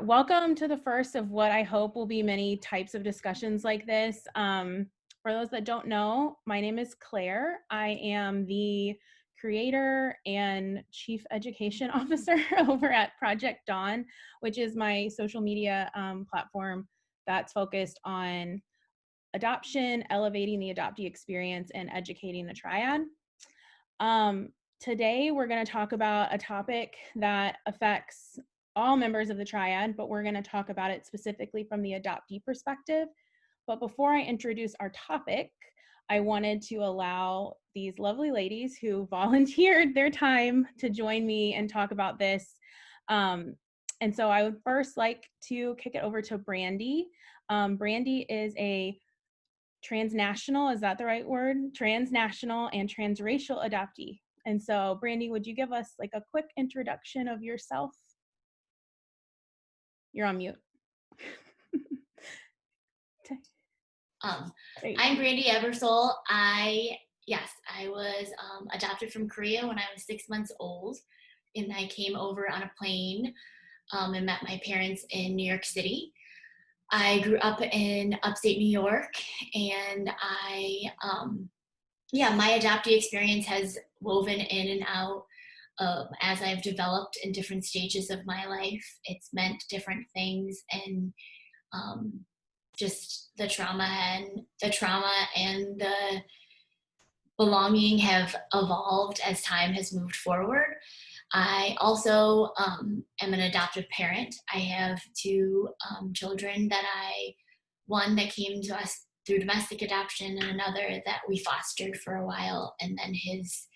welcome to the first of what I hope will be many types of discussions like this. For those that don't know, my name is Claire. I am the creator and chief education officer over at Project Dawn, which is my social media platform that's focused on adoption, elevating the adoptee experience, and educating the triad. Today, we're going to talk about a topic that affects all members of the triad, but we're going to talk about it specifically from the adoptee perspective. But before I introduce our topic, I wanted to allow these lovely ladies who volunteered their time to join me and talk about this. And so I would first like to kick it over to Brandy. Brandy is a transnational, is that the right word? Transnational and transracial adoptee. And so, Brandy, would you give us like a quick introduction of yourself? You're on mute. I'm Brandy Ebersole. I was adopted from Korea when I was 6 months old, and I came over on a plane and met my parents in New York City. I grew up in upstate New York, and my adoptee experience has woven in and out as I've developed in different stages of my life. It's meant different things, and just the trauma and the belonging have evolved as time has moved forward. I also am an adoptive parent. I have two children one that came to us through domestic adoption, and another that we fostered for a while, and then his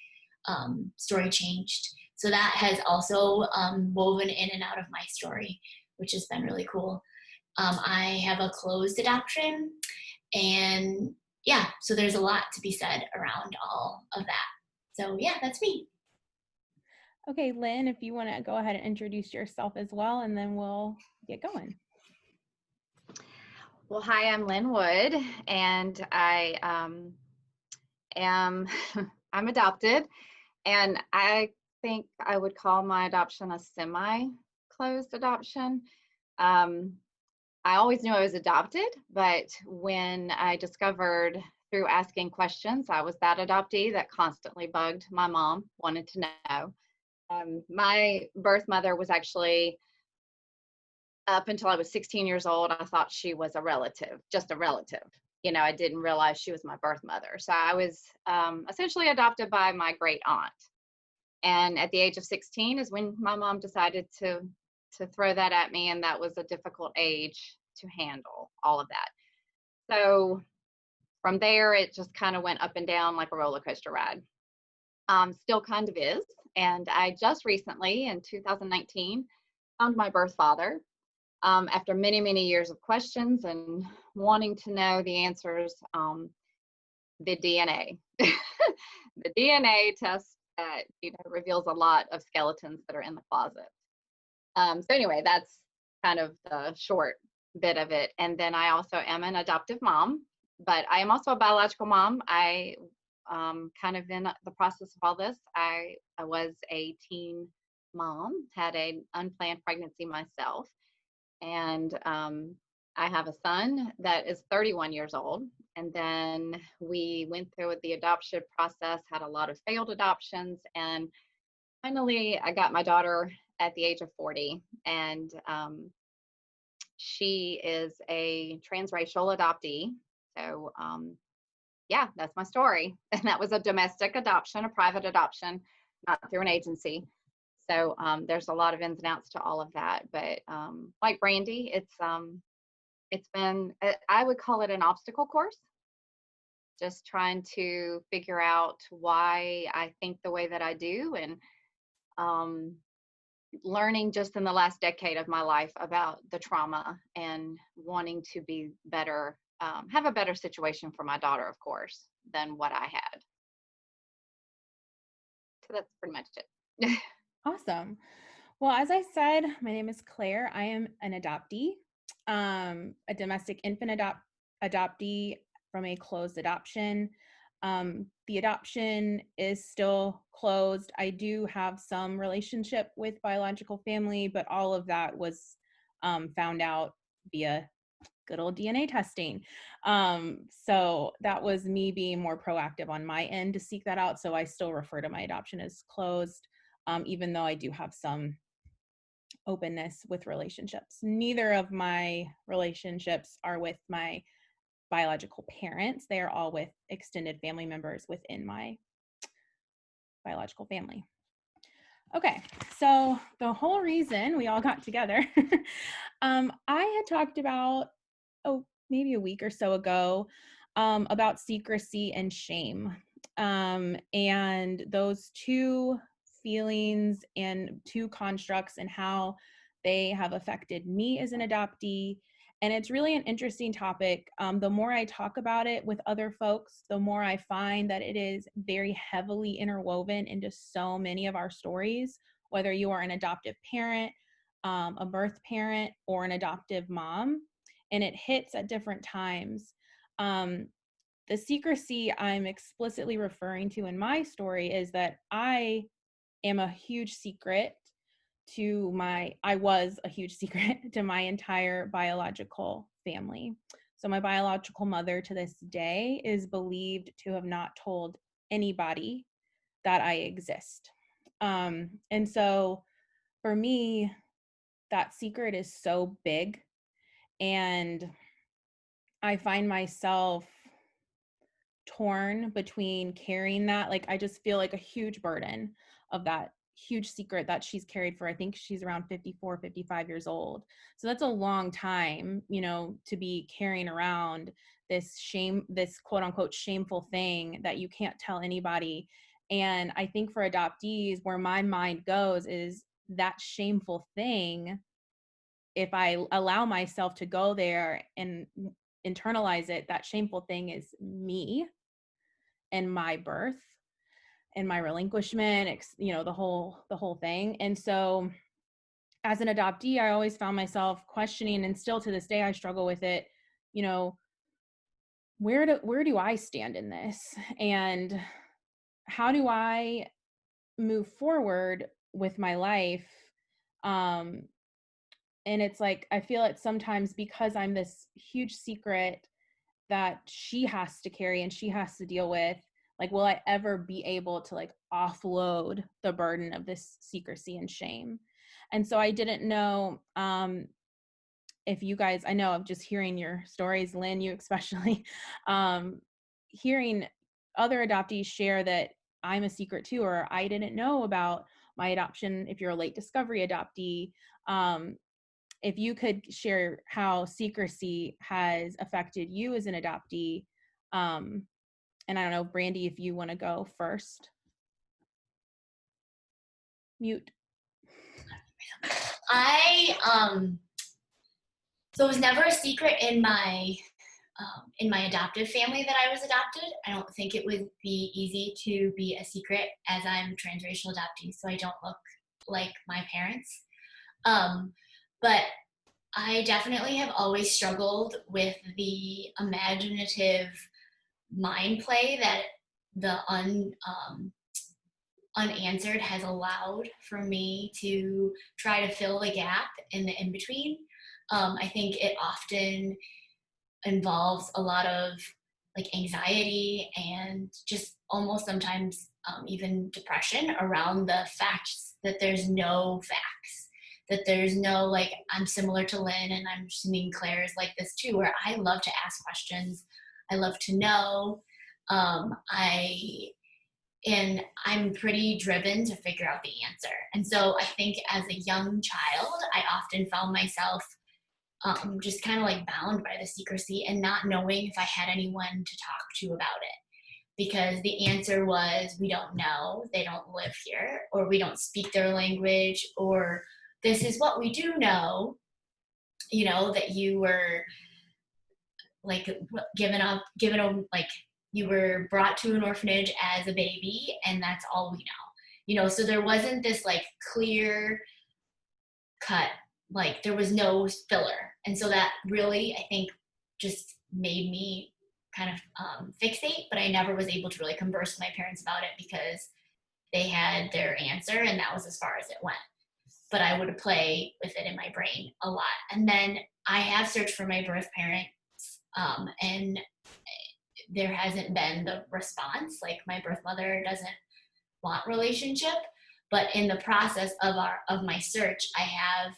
story changed. So that has also woven in and out of my story, which has been really cool. I have a closed adoption, and so there's a lot to be said around all of that. So that's me. Okay, Lynn, if you want to go ahead and introduce yourself as well, and then we'll get going. Well, hi, I'm Lynn Wood, and I am I'm adopted, and I think I would call my adoption a semi-closed adoption. I always knew I was adopted, but when I discovered through asking questions, I was that adoptee that constantly bugged my mom, wanted to know. My birth mother was actually, up until I was 16 years old, I thought she was a relative, just a relative. You know, I didn't realize she was my birth mother. So I was essentially adopted by my great aunt. And at the age of 16 is when my mom decided to throw that at me, and that was a difficult age to handle all of that. So from there, it just kind of went up and down like a roller coaster ride. Still kind of is. And I just recently, in 2019, found my birth father. After many, many years of questions and wanting to know the answers, the DNA. The DNA test that reveals a lot of skeletons that are in the closet. So anyway, that's kind of the short bit of it. And then I also am an adoptive mom, but I am also a biological mom. I kind of in the process of all this, I was a teen mom, had an unplanned pregnancy myself. And I have a son that is 31 years old. And then we went through with the adoption process, had a lot of failed adoptions. And finally, I got my daughter at the age of 40. And she is a transracial adoptee. So that's my story. And that was a domestic adoption, a private adoption, not through an agency. So there's a lot of ins and outs to all of that. But like Brandy, it's been, I would call it an obstacle course. Just trying to figure out why I think the way that I do, and learning just in the last decade of my life about the trauma and wanting to be better, have a better situation for my daughter, of course, than what I had. So that's pretty much it. Awesome. Well, as I said, my name is Claire. I am an adoptee, a domestic infant adoptee from a closed adoption. The adoption is still closed. I do have some relationship with biological family, but all of that was found out via good old DNA testing. So that was me being more proactive on my end to seek that out. So I still refer to my adoption as closed, even though I do have some openness with relationships. Neither of my relationships are with my biological parents. They are all with extended family members within my biological family. Okay, so the whole reason we all got together, I had talked about, maybe a week or so ago, about secrecy and shame. And those two feelings and two constructs and how they have affected me as an adoptee. And it's really an interesting topic. The more I talk about it with other folks, the more I find that it is very heavily interwoven into so many of our stories, whether you are an adoptive parent, a birth parent, or an adoptive mom, and it hits at different times. The secrecy I'm explicitly referring to in my story is that I am a huge secret I was a huge secret to my entire biological family. So my biological mother to this day is believed to have not told anybody that I exist. And so for me, that secret is so big, and I find myself torn between carrying that. Like, I just feel like a huge burden of that huge secret that she's carried for, I think she's around 54, 55 years old. So that's a long time, to be carrying around this quote unquote shameful thing that you can't tell anybody. And I think for adoptees, where my mind goes is that shameful thing. If I allow myself to go there and internalize it, that shameful thing is me and my birth and my relinquishment, the whole thing. And so as an adoptee, I always found myself questioning, and still to this day I struggle with it, where do I stand in this, and how do I move forward with my life? And it's like, I feel it sometimes, because I'm this huge secret that she has to carry and she has to deal with, like, will I ever be able to like offload the burden of this secrecy and shame? And so I didn't know if you guys, I know of just hearing your stories, Lynn, you especially, hearing other adoptees share that I'm a secret too, or I didn't know about my adoption. If you're a late discovery adoptee, if you could share how secrecy has affected you as an adoptee. And I don't know, Brandy, if you want to go first. Mute. So it was never a secret in my adoptive family that I was adopted. I don't think it would be easy to be a secret, as I'm transracial adoptee, so I don't look like my parents. But I definitely have always struggled with the imaginative mind play that the unanswered has allowed for me to try to fill the gap in the in-between. I think it often involves a lot of like anxiety and just almost sometimes even depression around the facts, that there's no facts, that there's no, like, I'm similar to Lynn, and I'm assuming Claire is like this too, where I love to ask questions. I love to know. And I'm pretty driven to figure out the answer. And so I think as a young child, I often found myself just kind of like bound by the secrecy and not knowing if I had anyone to talk to about it. Because the answer was, we don't know, they don't live here, or we don't speak their language, or this is what we do know, that you were like given up, like you were brought to an orphanage as a baby, and that's all we know. So there wasn't this like clear cut, like there was no filler. And so that really, I think, just made me kind of fixate, but I never was able to really converse with my parents about it because they had their answer and that was as far as it went. but I would play with it in my brain a lot. And then I have searched for my birth parents, and there hasn't been the response. Like my birth mother doesn't want relationship, but in the process of my search, I have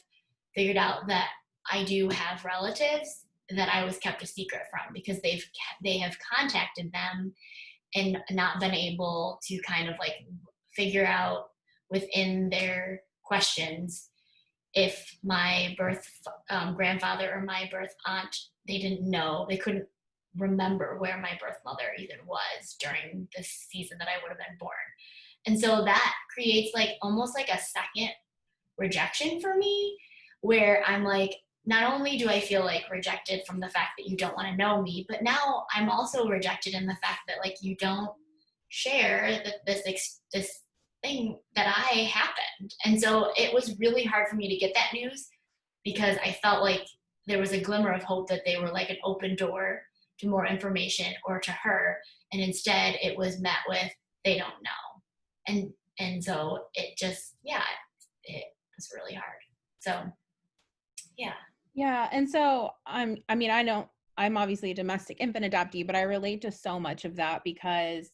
figured out that I do have relatives that I was kept a secret from because they have contacted them and not been able to kind of like figure out within their questions if my birth grandfather or my birth aunt, they didn't know, they couldn't remember where my birth mother even was during the season that I would have been born. And so that creates like almost like a second rejection for me, where I'm like, not only do I feel like rejected from the fact that you don't want to know me, but now I'm also rejected in the fact that like you don't share this thing that I happened. And so it was really hard for me to get that news because I felt like there was a glimmer of hope that they were like an open door to more information or to her. And instead it was met with, they don't know. And so it just, yeah, it was really hard. So yeah. Yeah. And so I mean, I'm obviously a domestic infant adoptee, but I relate to so much of that because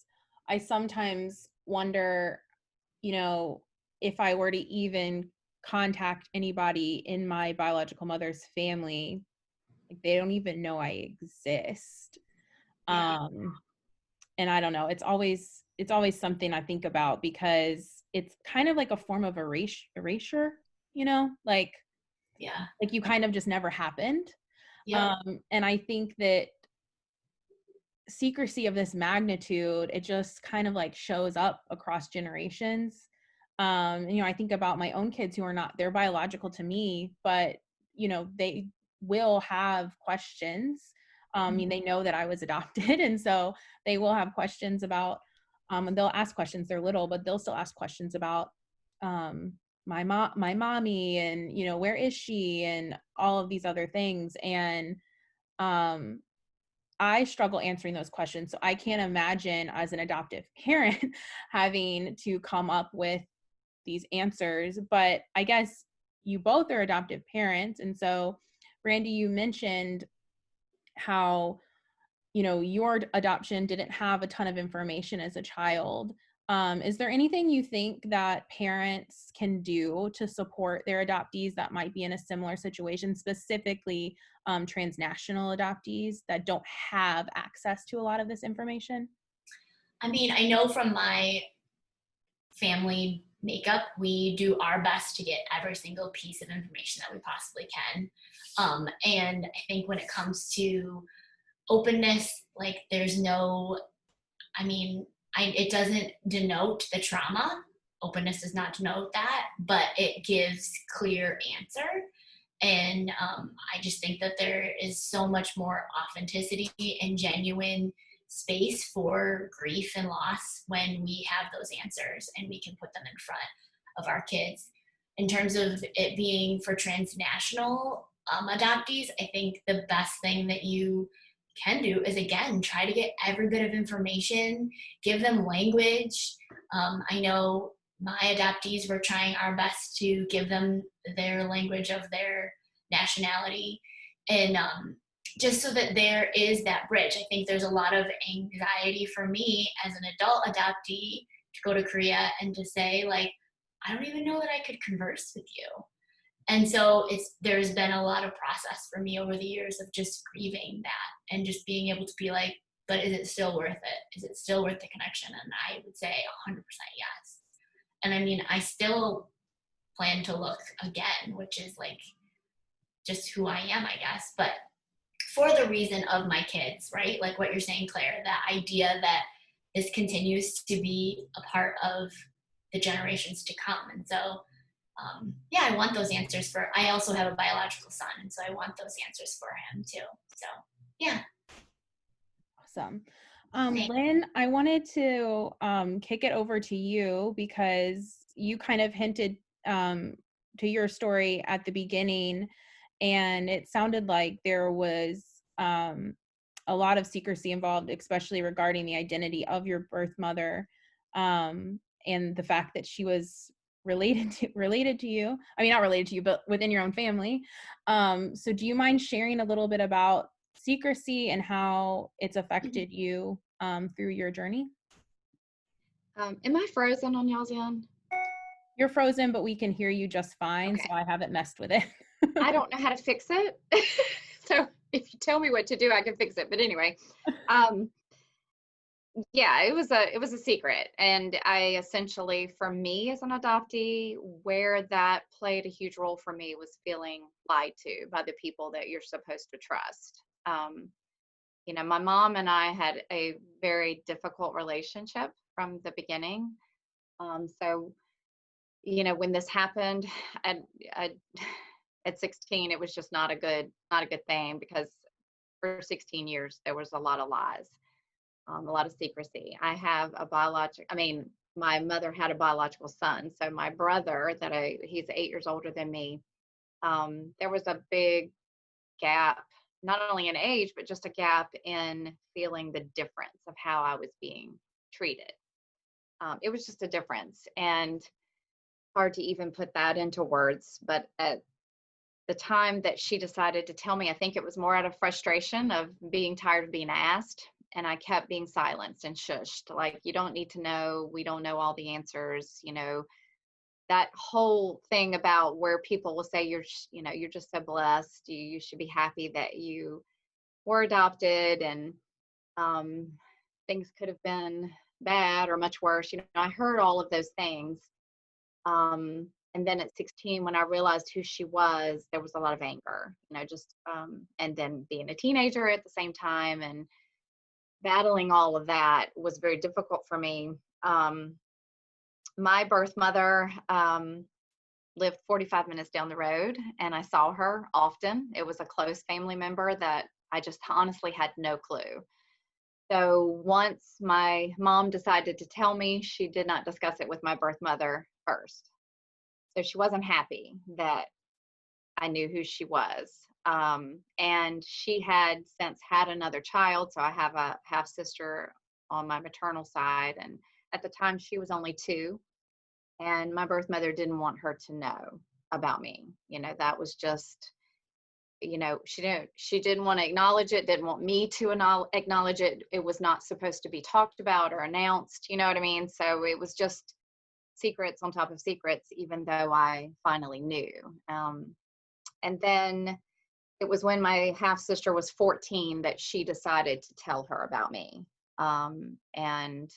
I sometimes wonder, if I were to even contact anybody in my biological mother's family, like they don't even know I exist. Yeah. And I don't know, it's always something I think about because it's kind of like a form of erasure, like Yeah. you kind of just never happened. Yep. And I think that secrecy of this magnitude, it just kind of like shows up across generations. I think about my own kids who are not, they're biological to me, but they will have questions. I mean, they know that I was adopted, and so they will have questions about, and they'll ask questions. They're little, but they'll still ask questions about my mommy, and where is she, and all of these other things. And um, I struggle answering those questions. So I can't imagine as an adoptive parent having to come up with these answers. But I guess you both are adoptive parents. And so, Randy, you mentioned how, your adoption didn't have a ton of information as a child. Is there anything you think that parents can do to support their adoptees that might be in a similar situation, specifically transnational adoptees that don't have access to a lot of this information? I mean, I know from my family makeup, we do our best to get every single piece of information that we possibly can. And I think when it comes to openness, like there's no, I mean, it doesn't denote the trauma. Openness does not denote that, but it gives clear answer. And I just think that there is so much more authenticity and genuine space for grief and loss when we have those answers and we can put them in front of our kids. In terms of it being for transnational adoptees, I think the best thing that you can do is, again, try to get every bit of information, give them language. I know my adoptees, were trying our best to give them their language of their nationality, and just so that there is that bridge. I think there's a lot of anxiety for me as an adult adoptee to go to Korea and to say, like, I don't even know that I could converse with you. And so there's been a lot of process for me over the years of just grieving that and just being able to be like, but is it still worth it? Is it still worth the connection? And I would say 100% yes. And I mean, I still plan to look again, which is like just who I am, I guess. But for the reason of my kids, right? Like what you're saying, Claire, that idea that this continues to be a part of the generations to come. And so, yeah, I want those answers I also have a biological son. And so I want those answers for him too. So, yeah. Awesome. Lynn, I wanted to kick it over to you because you kind of hinted to your story at the beginning, and it sounded like there was a lot of secrecy involved, especially regarding the identity of your birth mother, and the fact that she was related to you. I mean, not related to you, but within your own family. So do you mind sharing a little bit about secrecy and how it's affected you through your journey? Am I frozen on y'all's end? You're frozen, but we can hear you just fine, so Okay. I haven't messed with it. I don't know how to fix it. So if you tell me what to do, I can fix it. But anyway, um, yeah, it was a secret. And I essentially, for me as an adoptee, where that played a huge role for me was feeling lied to by the people that you're supposed to trust. You know, my mom and I had a very difficult relationship from the beginning. So, you know, when this happened, I at 16, it was just not a good thing, because for 16 years there was a lot of lies, a lot of secrecy. I mean, my mother had a biological son, so my brother he's 8 years older than me. There was a big gap, not only in age, but just a gap in feeling the difference of how I was being treated. It was just a difference, and hard to even put that into words. But at the time that she decided to tell me, I think it was more out of frustration of being tired of being asked. And I kept being silenced and shushed. Like, you don't need to know. We don't know all the answers. You know, that whole thing about where people will say you know, you're just so blessed. You should be happy that you were adopted, and um, things could have been bad or much worse. You know, I heard all of those things. And then at 16, when I realized who she was, there was a lot of anger, you know, just, and then being a teenager at the same time and battling all of that was very difficult for me. My birth mother lived 45 minutes down the road, and I saw her often. It was a close family member that I just honestly had no clue. So once my mom decided to tell me, she did not discuss it with my birth mother first. So she wasn't happy that I knew who she was. And she had since had another child. So I have a half sister on my maternal side. And at the time, she was only 2. And my birth mother didn't want her to know about me. You know, that was just, you know, she didn't want to acknowledge it, didn't want me to acknowledge it. It was not supposed to be talked about or announced. You know what I mean? So it was just secrets on top of secrets, even though I finally knew. And then it was when my half sister was 14 that she decided to tell her about me. And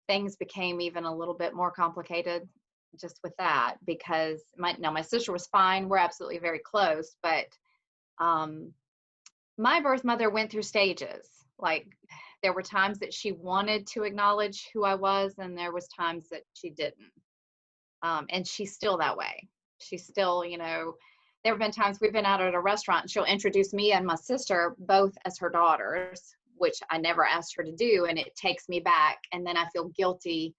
things became even a little bit more complicated just with that, because my sister was fine. We're absolutely very close, but my birth mother went through stages. Like, there were times that she wanted to acknowledge who I was, and there was times that she didn't. And she's still that way. She's still, you know, there have been times we've been out at a restaurant and she'll introduce me and my sister both as her daughters, which I never asked her to do. And it takes me back. And then I feel guilty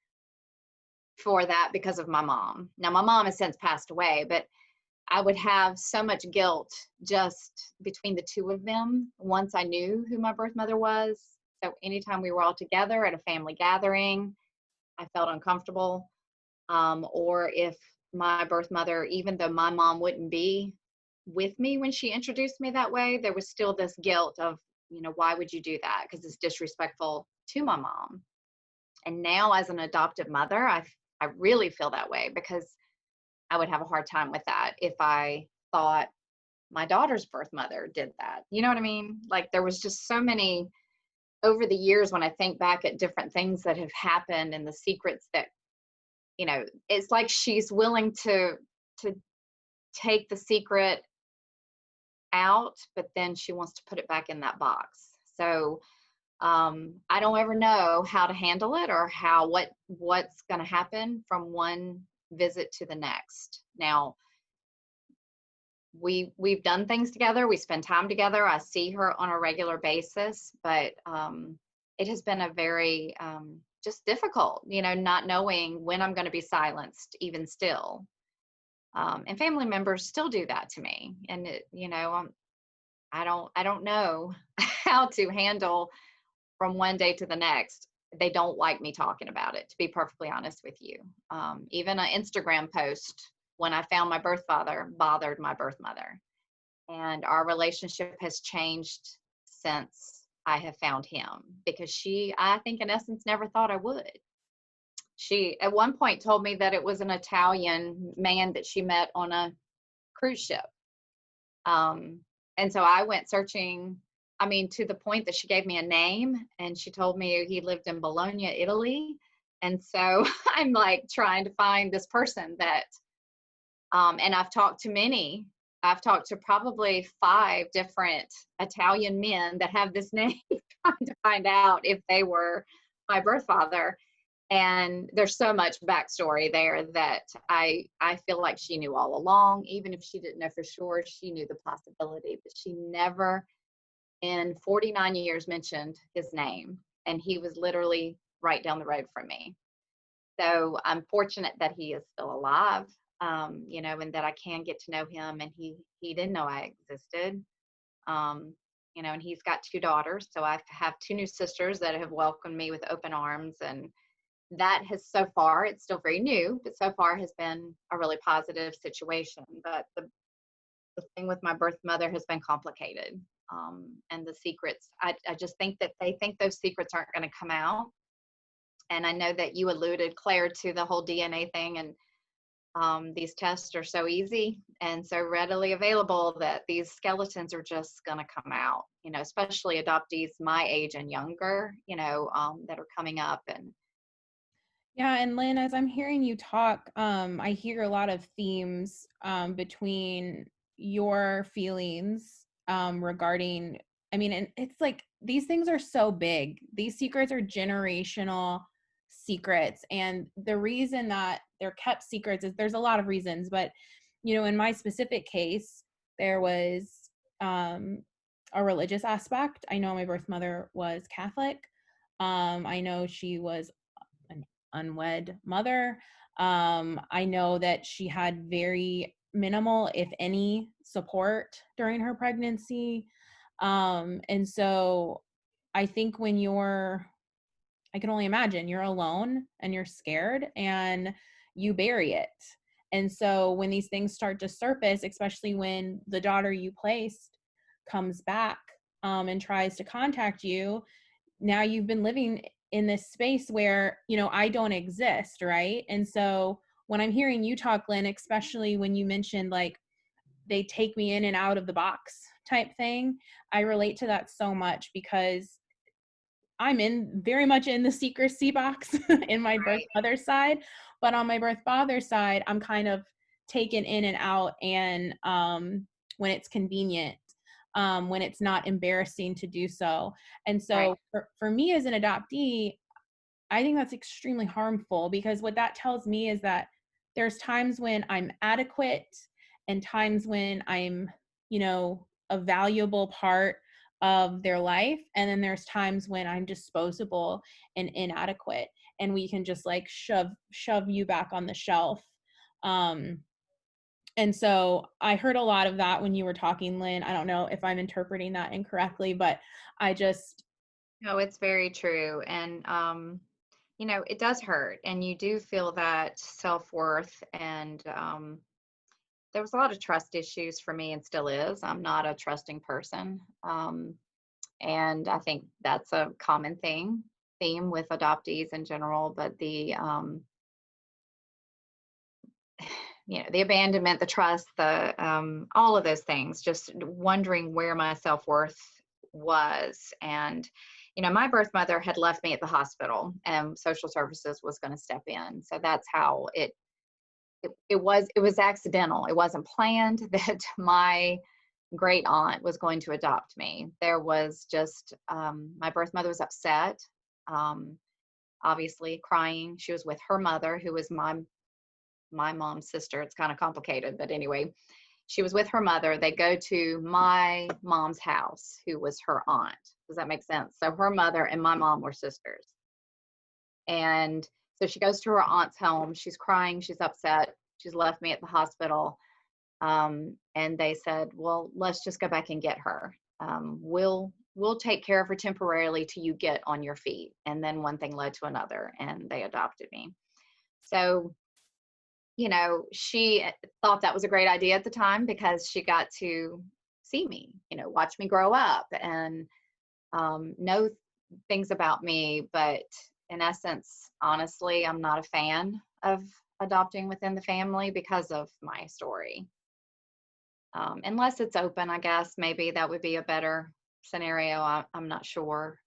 for that because of my mom. Now, my mom has since passed away, but I would have so much guilt just between the two of them once I knew who my birth mother was. So anytime we were all together at a family gathering, I felt uncomfortable. Or if my birth mother, even though my mom wouldn't be with me when she introduced me that way, there was still this guilt of, you know, why would you do that? Because it's disrespectful to my mom. And now, as an adoptive mother, I really feel that way, because I would have a hard time with that if I thought my daughter's birth mother did that. You know what I mean? Like, there was just so many over the years when I think back at different things that have happened and the secrets that, you know, it's like she's willing to take the secret out, but then she wants to put it back in that box. So I don't ever know how to handle it, or what's going to happen from one visit to the next. Now, we've done things together. We spend time together. I see her on a regular basis, but it has been a very just difficult, you know, not knowing when I'm going to be silenced, even still. And family members still do that to me, and you know, I don't know how to handle from one day to the next they don't like me talking about it, to be perfectly honest with you. Even an Instagram post when I found my birth father bothered my birth mother. And our relationship has changed since I have found him, because she, I think in essence, never thought I would. She at one point told me that it was an Italian man that she met on a cruise ship. And so I went searching, I mean, to the point that she gave me a name, and she told me he lived in Bologna, Italy. And so I'm like trying to find this person that, and I've talked to many. I've talked to probably 5 different Italian men that have this name, trying to find out if they were my birth father. And there's so much backstory there that I feel like she knew all along. Even if she didn't know for sure, she knew the possibility, but she never in 49 years mentioned his name. And he was literally right down the road from me. So I'm fortunate that he is still alive, and that I can get to know him. And he didn't know I existed. And he's got 2 daughters. So I have 2 new sisters that have welcomed me with open arms. And that has so far, it's still very new, but so far has been a really positive situation. But the thing with my birth mother has been complicated. And the secrets, I just think that they think those secrets aren't going to come out. And I know that you alluded, Claire, to the whole DNA thing. And these tests are so easy and so readily available that these skeletons are just going to come out, especially adoptees my age and younger, that are coming up. And Yeah, and Lynn, as I'm hearing you talk, I hear a lot of themes between your feelings regarding, I mean, and it's like these things are so big. These secrets are generational secrets. And the reason that they're kept secrets is there's a lot of reasons. But, in my specific case, there was a religious aspect. I know my birth mother was Catholic. I know she was an unwed mother. I know that she had very minimal, if any, support during her pregnancy. And so I think when I can only imagine you're alone and you're scared and you bury it. And so when these things start to surface, especially when the daughter you placed comes back and tries to contact you, now you've been living in this space where, I don't exist, right? And so when I'm hearing you talk, Lynn, especially when you mentioned like they take me in and out of the box type thing, I relate to that so much because I'm very much in the secrecy box in my birth mother's side, but on my birth father's side, I'm kind of taken in and out, and when it's convenient, when it's not embarrassing to do so. And so for me as an adoptee, I think that's extremely harmful, because what that tells me is that there's times when I'm adequate and times when I'm, a valuable part of their life. And then there's times when I'm disposable and inadequate, and we can just like shove you back on the shelf. And so I heard a lot of that when you were talking, Lynn. I don't know if I'm interpreting that incorrectly, but No, it's very true. And, it does hurt, and you do feel that self-worth. And there was a lot of trust issues for me, and still is. I'm not a trusting person. And I think that's a common theme with adoptees in general. But the the abandonment, the trust, the all of those things, just wondering where my self-worth was. And my birth mother had left me at the hospital, and social services was going to step in. So that's how it was accidental. It wasn't planned that my great aunt was going to adopt me. There was just my birth mother was upset, obviously crying. She was with her mother, who was my mom's sister. It's kind of complicated, but anyway, she was with her mother. They go to my mom's house, who was her aunt. Does that make sense? So her mother and my mom were sisters. And so she goes to her aunt's home. She's crying. She's upset. She's left me at the hospital. And they said, well, let's just go back and get her. We'll we'll take care of her temporarily till you get on your feet. And then one thing led to another, and they adopted me. So, she thought that was a great idea at the time because she got to see me, watch me grow up and know things about me. But in essence, honestly, I'm not a fan of adopting within the family because of my story. Unless it's open, I guess maybe that would be a better scenario. I'm not sure.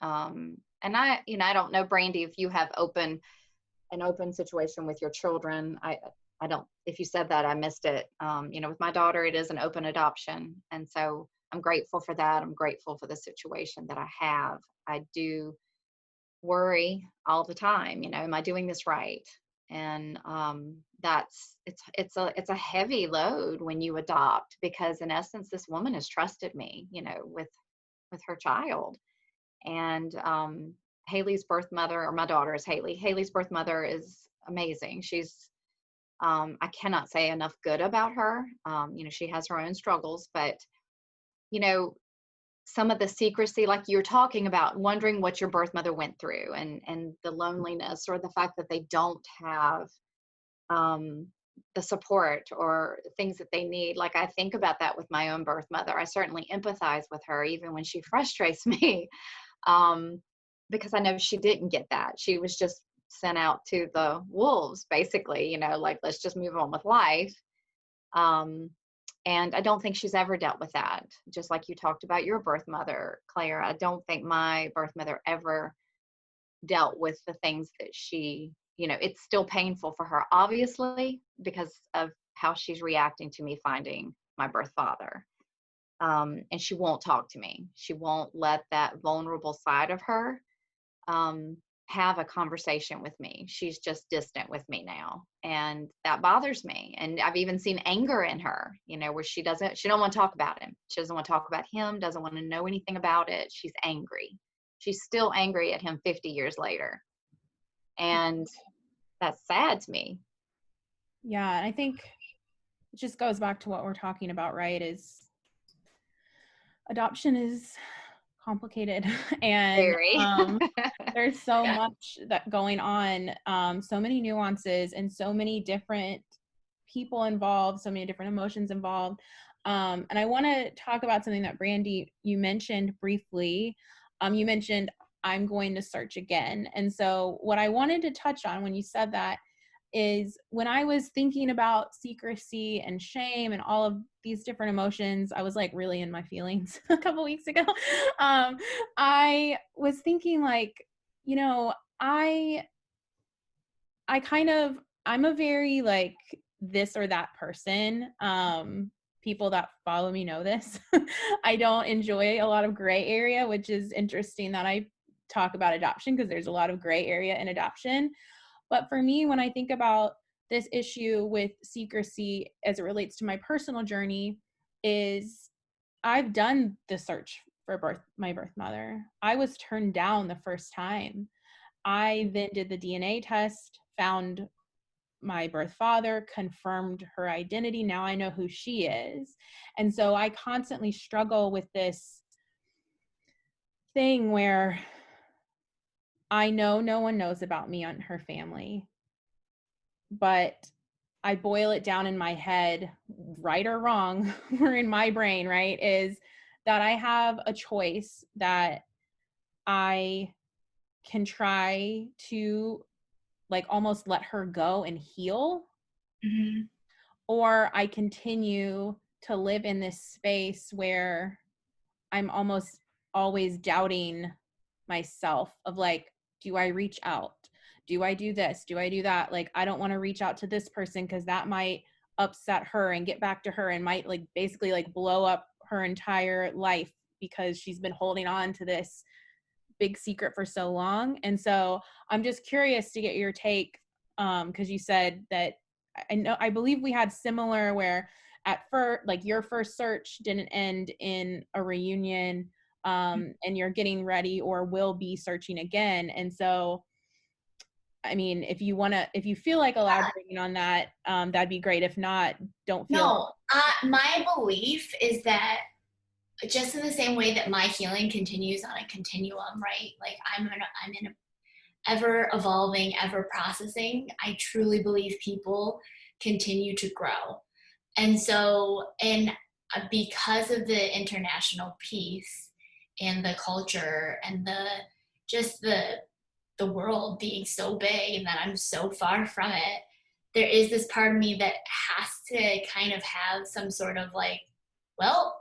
And I don't know, Brandy, if you have an open situation with your children. I don't, if you said that, I missed it. With my daughter, it is an open adoption. And so I'm grateful for that. I'm grateful for the situation that I have. I do worry all the time, am I doing this right? And it's a heavy load when you adopt, because in essence, this woman has trusted me, with her child. And Haley's birth mother, or my daughter is Haley. Haley's birth mother is amazing. She's, I cannot say enough good about her. She has her own struggles, but, some of the secrecy, like you're talking about, wondering what your birth mother went through, and the loneliness, or the fact that they don't have the support or things that they need. Like, I think about that with my own birth mother. I certainly empathize with her, even when she frustrates me. Because I know she didn't get that. She was just sent out to the wolves, basically, like, let's just move on with life. And I don't think she's ever dealt with that. Just like you talked about your birth mother, Claire, I don't think my birth mother ever dealt with the things that she, it's still painful for her, obviously, because of how she's reacting to me finding my birth father. And she won't talk to me. She won't let that vulnerable side of her have a conversation with me. She's just distant with me now. And that bothers me. And I've even seen anger in her, where she don't want to talk about him. She doesn't want to talk about him, doesn't want to know anything about it. She's angry. She's still angry at him 50 years later. And that's sad to me. Yeah, I think it just goes back to what we're talking about, right? Is adoption is complicated, and there's so much that going on, so many nuances and so many different people involved, so many different emotions involved. And I want to talk about something that Brandy, you mentioned briefly. You mentioned, I'm going to search again. And so what I wanted to touch on when you said that is, when I was thinking about secrecy and shame and all of these different emotions, I was like really in my feelings a couple weeks ago. I was thinking, like, I'm a very like this or that person. People that follow me know this. I don't enjoy a lot of gray area, which is interesting that I talk about adoption, because there's a lot of gray area in adoption. But for me, when I think about this issue with secrecy as it relates to my personal journey, is I've done the search for my birth mother. I was turned down the first time. I then did the DNA test, found my birth father, confirmed her identity. Now I know who she is. And so I constantly struggle with this thing where I know no one knows about me on her family, but I boil it down in my head, right or wrong, or in my brain, right, is that I have a choice that I can try to like almost let her go and heal, Mm-hmm. or I continue to live in this space where I'm almost always doubting myself of like, do I reach out? Do I do this? Do I do that? Like, I don't want to reach out to this person because that might upset her and get back to her and might like basically like blow up her entire life because she's been holding on to this big secret for so long. And so I'm just curious to get your take, because you said that, I believe we had similar, where at first, like your first search didn't end in a reunion, and you're getting ready or will be searching again. And so, I mean, if you feel like elaborating on that, that'd be great. If not, don't feel. No, my belief is that just in the same way that my healing continues on a continuum, right? Like I'm in a ever evolving, ever processing. I truly believe people continue to grow. And so, and because of the international piece and the culture and just the world being so big and that I'm so far from it, there is this part of me that has to kind of have some sort of like, well,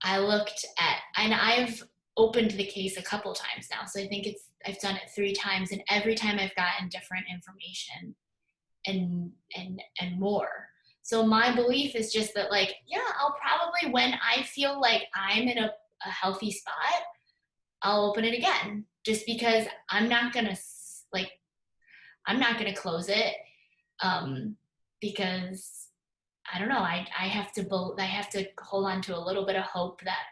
I looked at, and I've opened the case a couple times now. So I think I've done it 3 times, and every time I've gotten different information and more. So my belief is just that, like, yeah, I'll probably, when I feel like I'm in a healthy spot, I'll open it again, just because like, I'm not gonna close it, because I don't know. I have to hold on to a little bit of hope that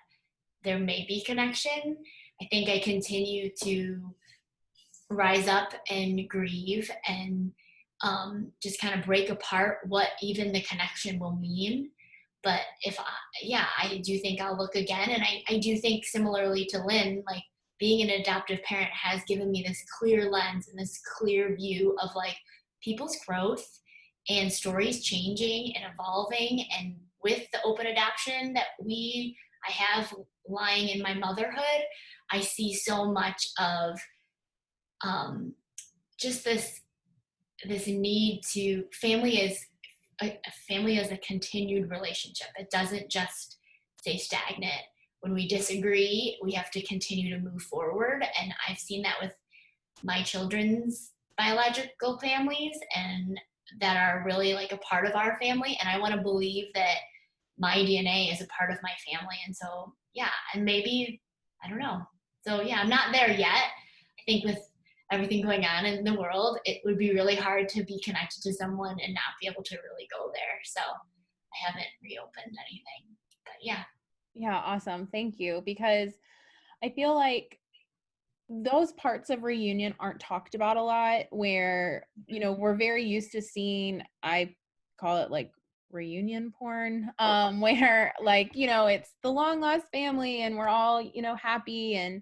there may be connection. I think I continue to rise up and grieve and just kind of break apart what even the connection will mean. But I do think I'll look again. And I do think, similarly to Lynn, like, being an adoptive parent has given me this clear lens and this clear view of like people's growth and stories changing and evolving. And with the open adoption that I have lying in my motherhood, I see so much of just this need to family is a continued relationship. It doesn't just stay stagnant. When we disagree, we have to continue to move forward. And I've seen that with my children's biological families, and that are really like a part of our family. And I want to believe that my DNA is a part of my family. And so, yeah, and maybe, I don't know. So, yeah, I'm not there yet. I think with everything going on in the world, it would be really hard to be connected to someone and not be able to really go there. So I haven't reopened anything. But yeah. Yeah, awesome. Thank you. Because I feel like those parts of reunion aren't talked about a lot, where, we're very used to seeing, I call it like reunion porn, where, like, it's the long lost family and we're all, happy. And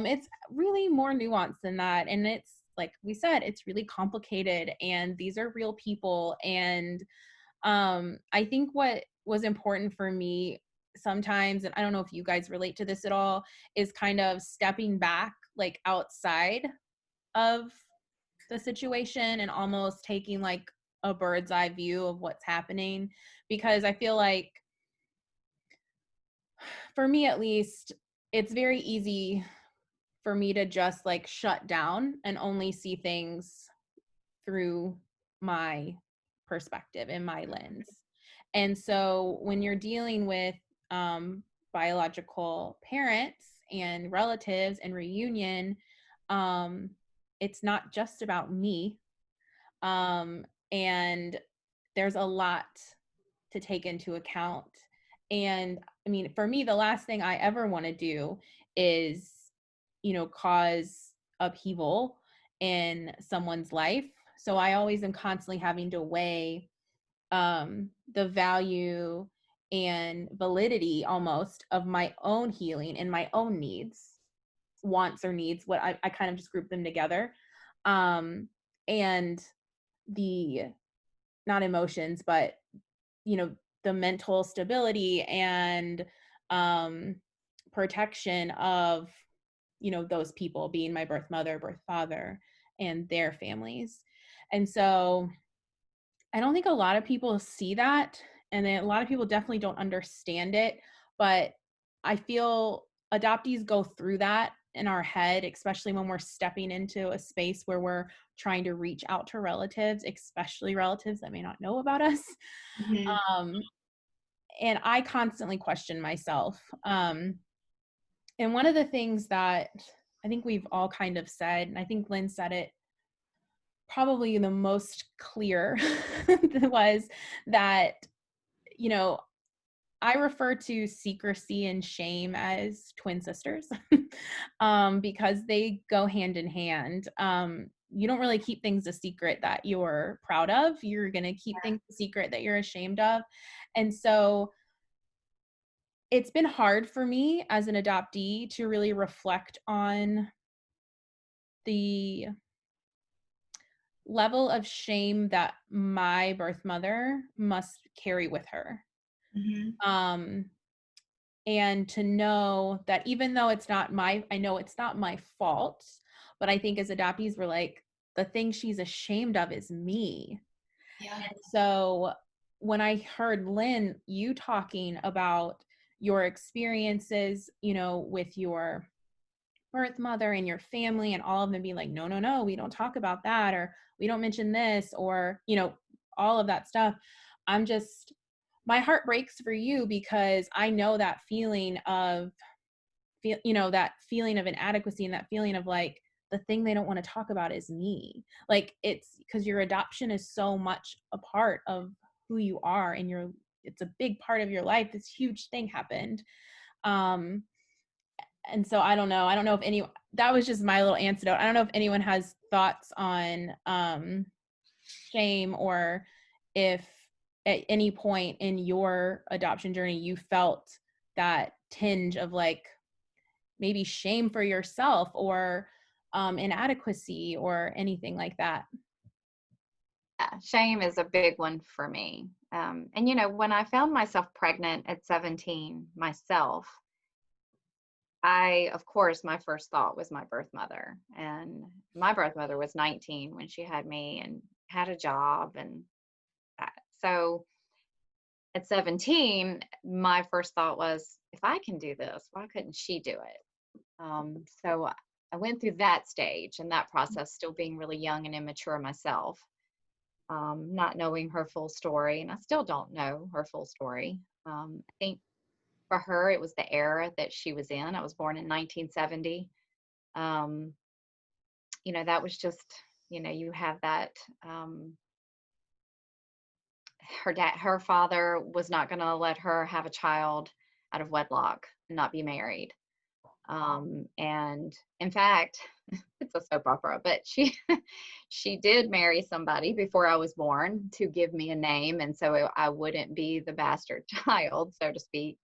it's really more nuanced than that. And it's, like we said, it's really complicated, and these are real people. And I think what was important for me sometimes, and I don't know if you guys relate to this at all, is kind of stepping back, like outside of the situation, and almost taking like a bird's eye view of what's happening. Because I feel like, for me at least, it's very easy for me to just like shut down and only see things through my perspective and my lens. And so when you're dealing with biological parents and relatives and reunion, it's not just about me. And there's a lot to take into account. And I mean, for me, the last thing I ever want to do is, cause upheaval in someone's life. So I always am constantly having to weigh the value and validity almost of my own healing and my own wants or needs, what I kind of just group them together. And the, not emotions, but, the mental stability and protection of, those people, being my birth mother, birth father, and their families. And so I don't think a lot of people see that, and a lot of people definitely don't understand it. But I feel adoptees go through that in our head, especially when we're stepping into a space where we're trying to reach out to relatives, especially relatives that may not know about us. Mm-hmm. And I constantly question myself. And one of the things that I think we've all kind of said, and I think Lynn said it probably the most clear, was that, I refer to secrecy and shame as twin sisters, because they go hand in hand. You don't really keep things a secret that you're proud of. You're going to keep things a secret that you're ashamed of. And so it's been hard for me as an adoptee to really reflect on the level of shame that my birth mother must carry with her. Mhm. Um, and to know that even though I know it's not my fault, but I think as adoptees, we're like, the thing she's ashamed of is me. Yeah. So when I heard Lynn, you talking about your experiences, with your birth mother and your family, and all of them being like, no, no, no, we don't talk about that, or we don't mention this, or, all of that stuff. My heart breaks for you, because I know that feeling of, that feeling of inadequacy, and that feeling of like, the thing they don't want to talk about is me. Like, it's because your adoption is so much a part of who you are, and it's a big part of your life. This huge thing happened. Um, and so I don't know. That was just my little antidote. I don't know if anyone has thoughts on shame, or if at any point in your adoption journey you felt that tinge of like maybe shame for yourself, or inadequacy, or anything like that. Yeah, shame is a big one for me. And when I found myself pregnant at 17 myself, of course, my first thought was my birth mother. And my birth mother was 19 when she had me and had a job. And so at 17, my first thought was, if I can do this, why couldn't she do it? So I went through that stage and that process, still being really young and immature myself, not knowing her full story. And I still don't know her full story. I think for her, it was the era that she was in. I was born in 1970. Um, that was just, you have that. Her father was not going to let her have a child out of wedlock and not be married. And in fact, it's a soap opera, but she she did marry somebody before I was born to give me a name, and so I wouldn't be the bastard child, so to speak.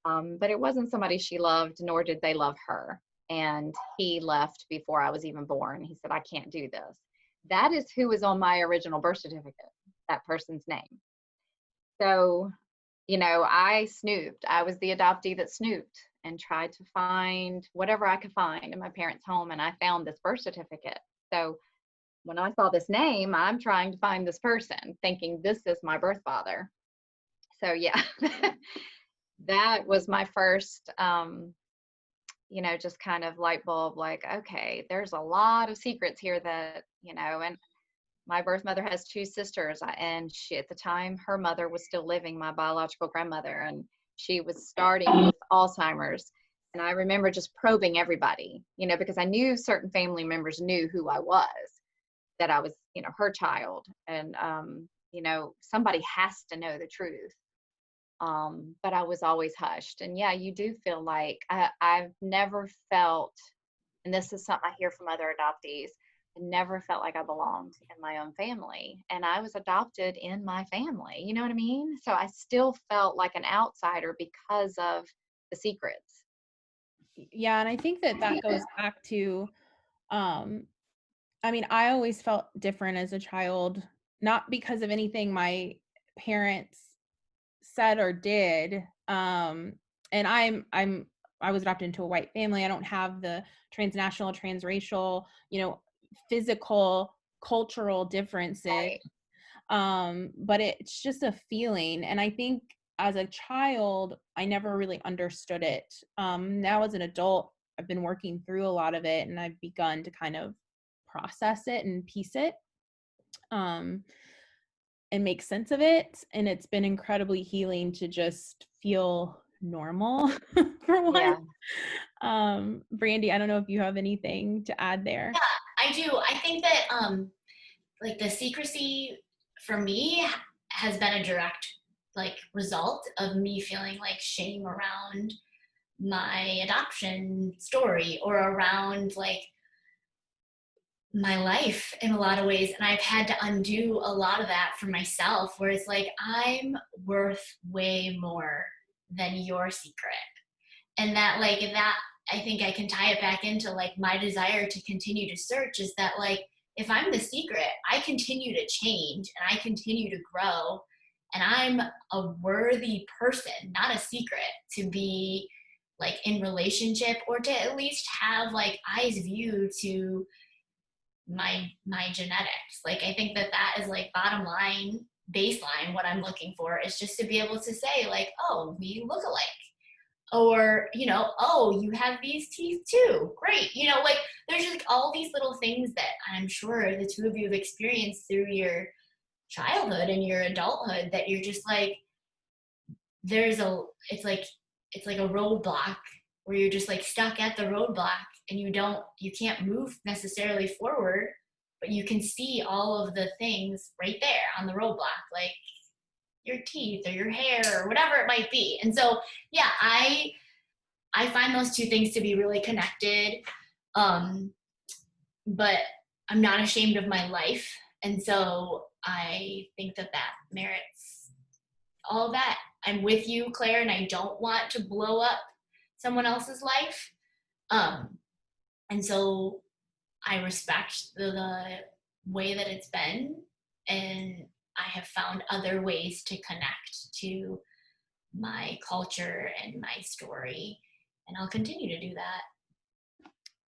But it wasn't somebody she loved, nor did they love her. And he left before I was even born. He said, I can't do this. That is who was on my original birth certificate, that person's name. So, I snooped. I was the adoptee that snooped and tried to find whatever I could find in my parents' home. And I found this birth certificate. So when I saw this name, I'm trying to find this person, thinking this is my birth father. So yeah, that was my first, just kind of light bulb, like, okay, there's a lot of secrets here that, and my birth mother has two sisters, and at the time, her mother was still living, my biological grandmother, and she was starting with Alzheimer's. And I remember just probing everybody, because I knew certain family members knew who I was, that I was, her child. And, somebody has to know the truth. But I was always hushed. And yeah, you do feel like I've never felt, and this is something I hear from other adoptees, I never felt like I belonged in my own family. And I was adopted in my family. You know what I mean? So I still felt like an outsider because of the secrets. Yeah, and I think that goes back to, I always felt different as a child, not because of anything my parents said or did. And I was adopted into a white family. I don't have the transnational, transracial, physical, cultural differences. Right. But it's just a feeling. And I think as a child, I never really understood it. Now as an adult, I've been working through a lot of it, and I've begun to kind of process it and piece it. And make sense of it. And it's been incredibly healing to just feel normal for once. Yeah. Brandy, I don't know if you have anything to add there. Yeah, I do. I think that like the secrecy for me has been a direct like result of me feeling like shame around my adoption story or around like my life in a lot of ways. And I've had to undo a lot of that for myself, where it's like I'm worth way more than your secret. And that like that I think I can tie it back into like my desire to continue to search is that like if I'm the secret, I continue to change and I continue to grow, and I'm a worthy person, not a secret, to be like in relationship or to at least have like eyes view to my genetics. Like I think that that is like bottom line, baseline. What I'm looking for is just to be able to say like, oh, we look alike, or you know, oh, you have these teeth too, great, you know, like there's just like all these little things that I'm sure the two of you have experienced through your childhood and your adulthood that you're just like, there's a it's like a roadblock where you're just like stuck at the roadblock and you can't move necessarily forward, but you can see all of the things right there on the roadblock, like your teeth or your hair or whatever it might be. And so yeah, I find those two things to be really connected. But I'm not ashamed of my life, and so I think that that merits all of that. I'm with you, Claire, and I don't want to blow up someone else's life. And so I respect the way that it's been, and I have found other ways to connect to my culture and my story, and I'll continue to do that.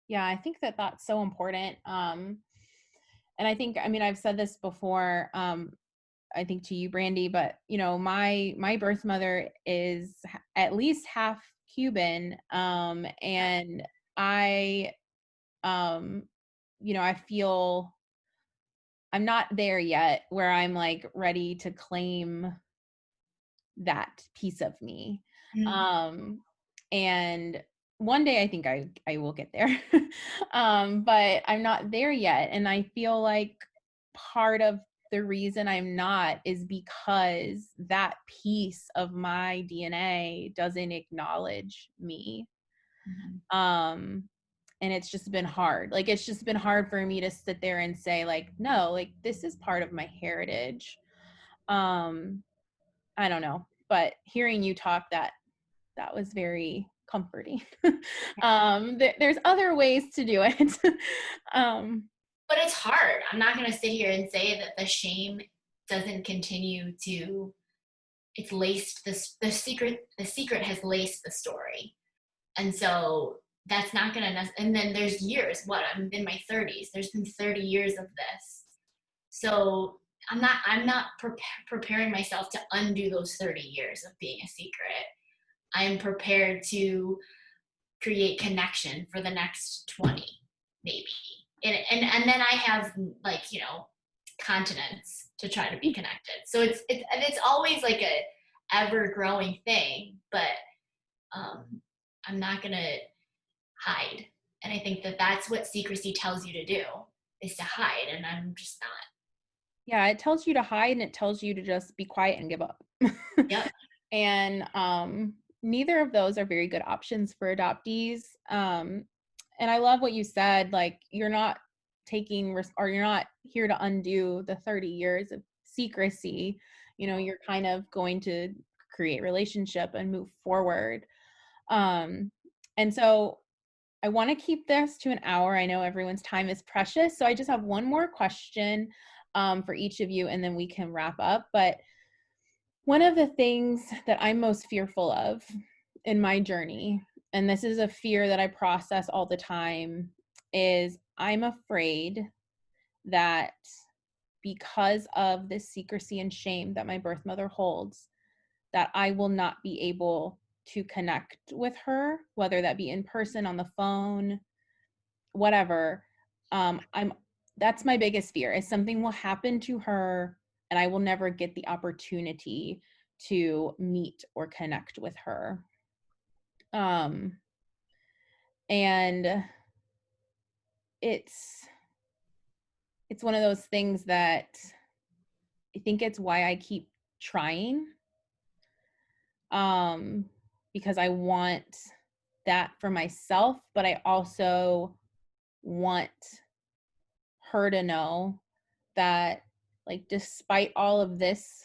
Yeah, I think that that's so important. And I think, I mean, I've said this before, I think to you, Brandy, but you know, my birth mother is at least half Cuban, and I, you know, I feel I'm not there yet where I'm like ready to claim that piece of me. Mm. And one day I think I will get there. But I'm not there yet. And I feel like part of the reason I'm not is because that piece of my DNA doesn't acknowledge me. Mhm. And it's just been hard. Like, it's just been hard for me to sit there and say like, no, like this is part of my heritage. Um, I don't know, but hearing you talk, that was very comforting. There's other ways to do it. um, But it's hard. I'm not going to sit here and say that the shame doesn't continue to, it's laced this, the secret has laced the story. And so that's not going to, and then there's years, what, I'm in my 30s. There's been 30 years of this. So I'm not preparing myself to undo those 30 years of being a secret. I'm prepared to create connection for the next 20, maybe. And then I have like, you know, continents to try to be connected. So it's always like a ever growing thing, but I'm not going to hide. And I think that that's what secrecy tells you to do, is to hide. And I'm just not. yeah, it tells you to hide and it tells you to just be quiet and give up. Yep. And neither of those are very good options for adoptees. And I love what you said, like you're not or you're not here to undo the 30 years of secrecy. You know, you're kind of going to create relationship and move forward. And so I want to keep this to an hour. I know everyone's time is precious, so I just have one more question for each of you, and then we can wrap up. But one of the things that I'm most fearful of in my journey, and this is a fear that I process all the time, is I'm afraid that because of this secrecy and shame that my birth mother holds, that I will not be able to connect with her, whether that be in person, on the phone, whatever. I'm That's my biggest fear, is something will happen to her and I will never get the opportunity to meet or connect with her. Um, and it's one of those things that I think it's why I keep trying. Because I want that for myself, but I also want her to know that, like, despite all of this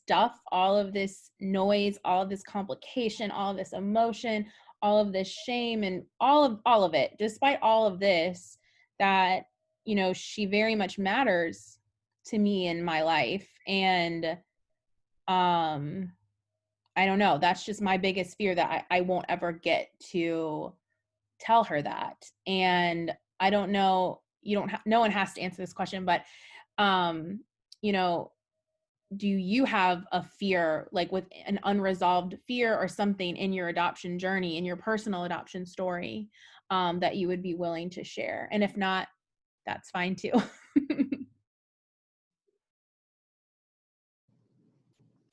stuff, all of this noise, all of this complication, all of this emotion, all of this shame, and all of it, despite all of this, that, you know, she very much matters to me in my life. And I don't know, that's just my biggest fear, that I won't ever get to tell her that. And I don't know, no one has to answer this question, but you know, do you have a fear, like with an unresolved fear or something in your adoption journey, in your personal adoption story, that you would be willing to share? And if not, that's fine too.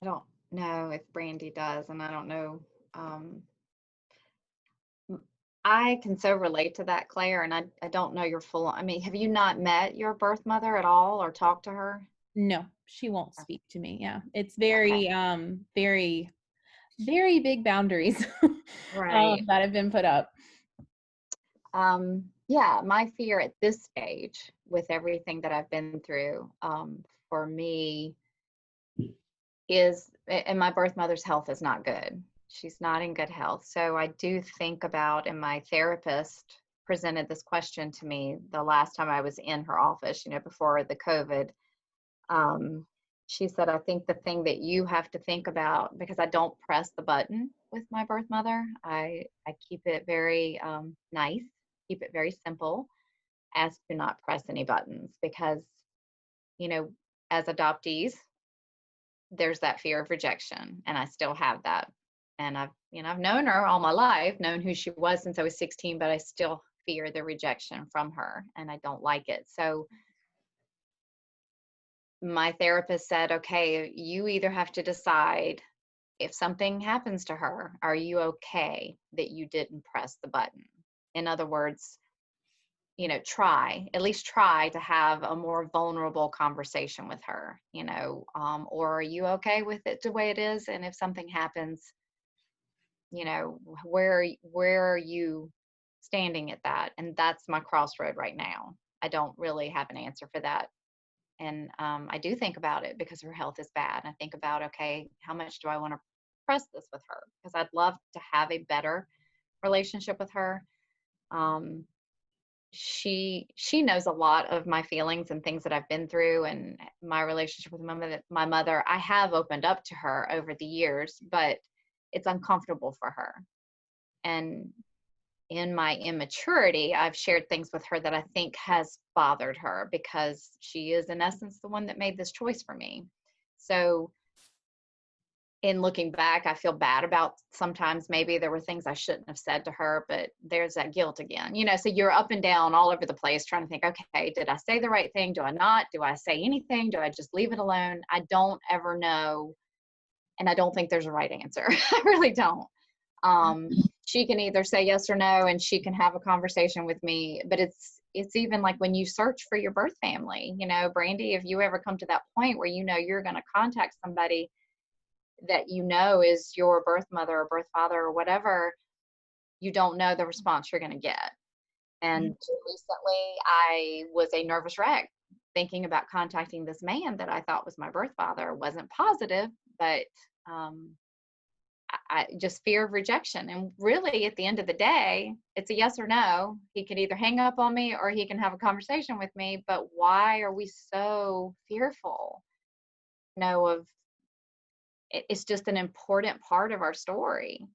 I don't know if Brandy does, and I don't know. Um, I can so relate to that, Claire, and I don't know your full. I mean, have you not met your birth mother at all or talked to her? No, she won't speak to me. Yeah. It's Okay. very, very big boundaries Right. that have been put up. Yeah, my fear at this stage with everything that I've been through, for me is, and my birth mother's health is not good. She's not in good health. So I do think about, and my therapist presented this question to me the last time I was in her office, before the COVID. Um, she said, I think the thing that you have to think about, because I don't press the button with my birth mother, I keep it very nice, keep it very simple, as to not press any buttons, because, you know, as adoptees, there's that fear of rejection, and I still have that. And I've known her all my life, known who she was since I was 16, but I still fear the rejection from her, and I don't like it. So my therapist said, okay, you either have to decide, if something happens to her, are you okay that you didn't press the button? In other words, at least try to have a more vulnerable conversation with her, or are you okay with it the way it is? And if something happens, where are you standing at that? And that's my crossroad right now. I don't really have an answer for that. And I do think about it because her health is bad. I think about, okay, how much do I want to press this with her? Because I'd love to have a better relationship with her. She knows a lot of my feelings and things that I've been through, and my relationship with my mother. I have opened up to her over the years, but it's uncomfortable for her. And in my immaturity, I've shared things with her that I think has bothered her, because she is in essence the one that made this choice for me. So in looking back, I feel bad about, sometimes maybe there were things I shouldn't have said to her, but there's that guilt again, so you're up and down all over the place trying to think, okay, did I say the right thing? Do I not? Do I say anything? Do I just leave it alone? I don't ever know. And I don't think there's a right answer. I really don't. She can either say yes or no, and she can have a conversation with me, but it's even like when you search for your birth family, Brandy, if you ever come to that point where you're going to contact somebody that is your birth mother or birth father or whatever, you don't know the response you're going to get. And recently I was a nervous wreck thinking about contacting this man that I thought was my birth father. Wasn't positive, but I just fear of rejection. And really, at the end of the day, it's a yes or no. He can either hang up on me or he can have a conversation with me. But why are we so fearful? Of it's just an important part of our story.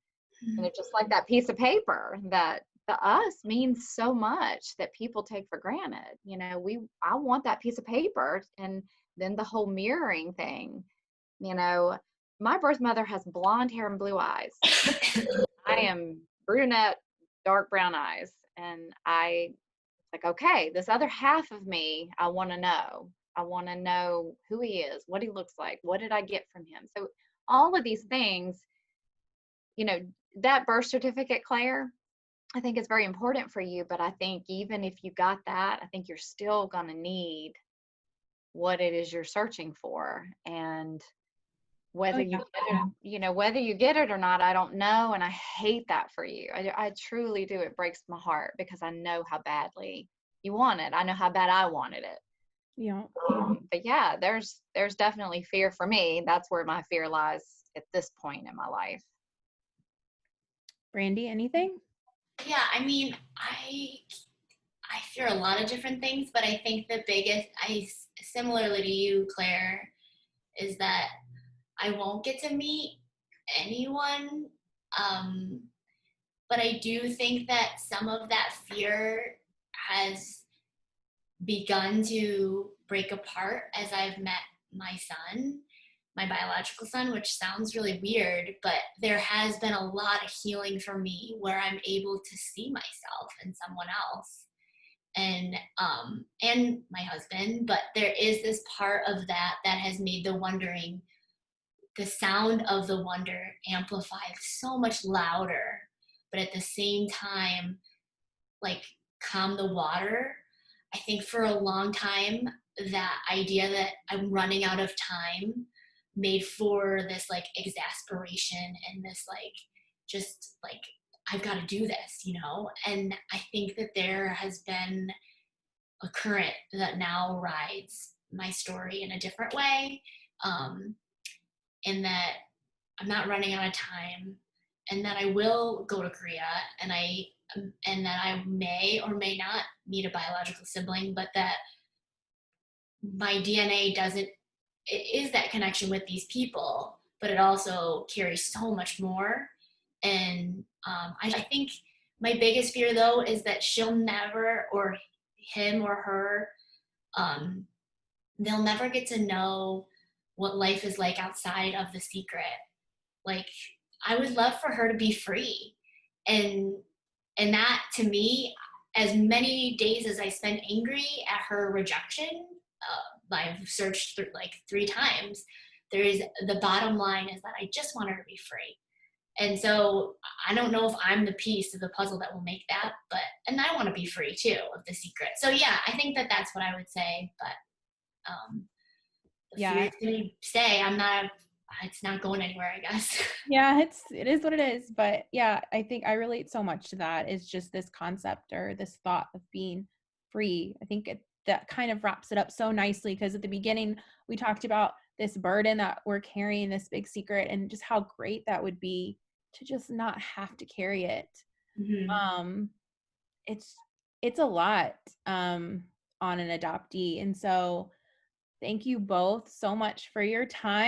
And it's just like that piece of paper that to us means so much that people take for granted. I want that piece of paper. And then the whole mirroring thing, my birth mother has blonde hair and blue eyes. I am brunette, dark brown eyes. And like, okay, this other half of me, I want to know. I want to know who he is, what he looks like, what did I get from him? So all of these things, that birth certificate, Claire, I think is very important for you. But I think even if you got that, I think you're still going to need what it is you're searching for. And whether you get it, whether you get it or not, I don't know. And I hate that for you. I truly do. It breaks my heart because I know how badly you want it. I know how bad I wanted it. Yeah. But yeah, there's definitely fear for me. That's where my fear lies at this point in my life. Brandy, anything? Yeah, I mean, I fear a lot of different things, but I think the biggest, similarly to you, Claire, is that I won't get to meet anyone. Um, but I do think that some of that fear has begun to break apart as I've met my son, my biological son, which sounds really weird, but there has been a lot of healing for me where I'm able to see myself in someone else and my husband. But there is this part of that that has made the sound of the wonder amplified so much louder, but at the same time, like, calm the water. I think for a long time, that idea that I'm running out of time made for this like exasperation and this like just like I've got to do this, And I think that there has been a current that now rides my story in a different way, um, in that I'm not running out of time, and that I will go to Korea, and that I may or may not meet a biological sibling, but that my DNA doesn't, it is that connection with these people, but it also carries so much more. And I think my biggest fear though is that she'll never, or him or her, um, they'll never get to know what life is like outside of the secret. Like, I would love for her to be free. And that to me, as many days as I spent angry at her rejection, I've searched through like 3 times. There is the bottom line is that I just want her to be free. And so I don't know if I'm the piece of the puzzle that will make that, and I want to be free too of the secret. So yeah, I think that that's what I would say. But the fear Yeah. is going to stay. It's not going anywhere, I guess. Yeah, it is what it is. But yeah, I think I relate so much to that. Is just this concept or this thought of being free. I think that kind of wraps it up so nicely, because at the beginning we talked about this burden that we're carrying, this big secret, and just how great that would be to just not have to carry it. Mm-hmm. Um, it's a lot on an adoptee. And so thank you both so much for your time.